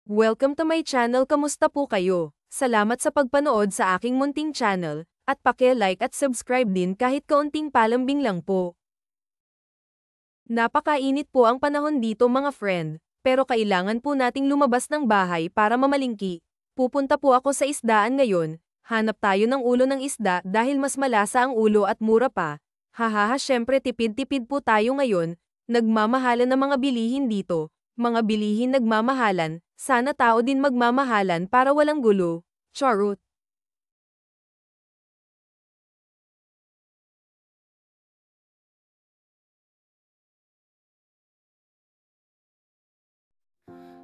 Welcome to my channel. Kamusta po kayo? Salamat sa pagpanood sa aking munting channel, at paki-like at subscribe din kahit kaunting palambing lang po. Napakainit po ang panahon dito mga friend, pero kailangan po nating lumabas ng bahay para mamalingki. Pupunta po ako sa isdaan ngayon, hanap tayo ng ulo ng isda dahil mas malasa ang ulo at mura pa. Hahaha, syempre tipid-tipid po tayo ngayon, nagmamahalan ng mga bilihin dito. Mga bilihin nagmamahalan, sana tao din magmamahalan para walang gulo. Charot.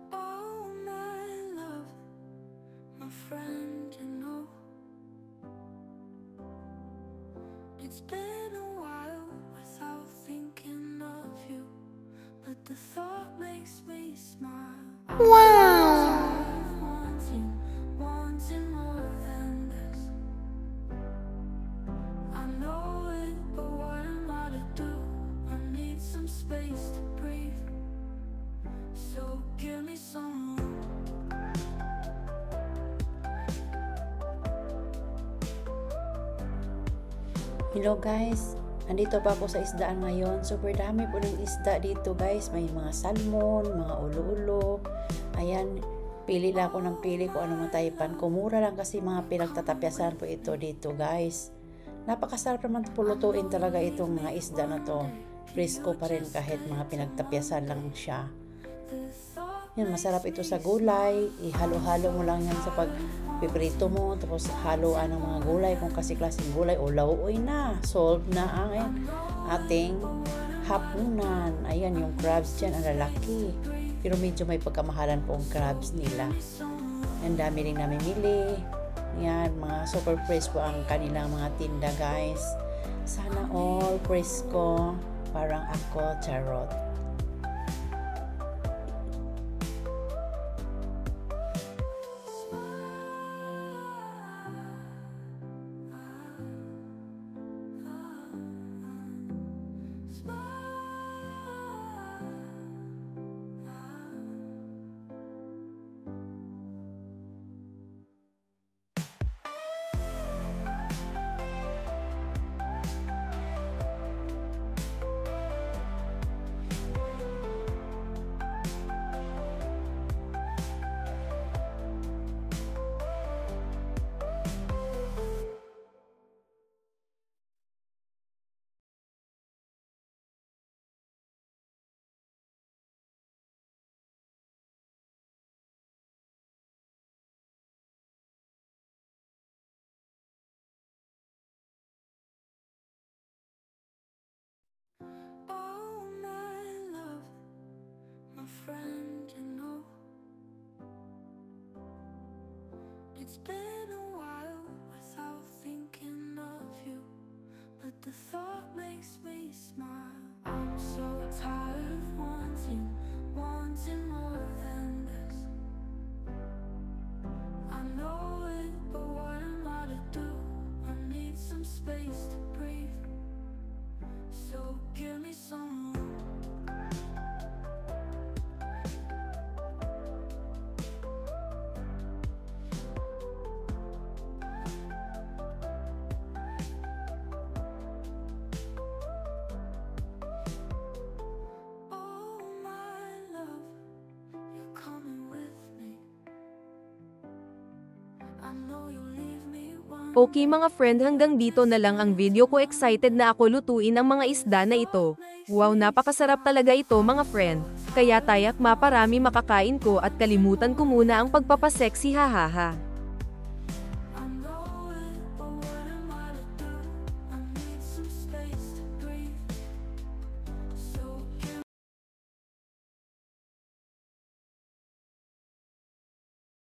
Oh, my love, my friend, it's been a while without thinking of you, but the thought makes me smile. Wow! Wanting more than this. I know it, but what am I to do? I need some space to breathe. So give me some room. Hello guys, andito pa ako sa isdaan ngayon. Super dami po ng isda dito guys. May mga salmon, mga ulo-ulo. Ayan, pili lang ako ng pili ko anong mataypan. Kumura lang kasi mga pinagtatapyasan po ito dito guys. Napakasarap naman po lutuin talaga itong mga isda na to. Fresco pa rin kahit mga pinagtapyasan lang siya. Yan, masarap ito sa gulay. Ihalo-halo mo lang yan sa pagpiprito mo. Tapos haluan ng mga gulay. Kung kasi klaseng gulay, o lauoy na. Solve na ang ating hapunan. Ayan, yung crabs dyan, ang lalaki. Pero medyo may pagkamahalan po ang crabs nila. Ang dami rin namimili. Yan, mga super fresh po ang kanilang mga tinda guys. Sana all fresco. Parang ako, charot. Oh, my love, my friend, it's been a while without thinking of you, but the thought makes me smile. I'm so tired of wanting more than this. I know it, but what am I to do? I need some space to breathe. So give me some room. Oh, my love, you're coming with me. I know you'll leave me one. Okay mga friend, hanggang dito na lang ang video ko. Excited na ako lutuin ang mga isda na ito. Wow, napakasarap talaga ito mga friend. Kaya tayak maparami makakain ko at kalimutan ko muna ang pagpapasexy, hahaha.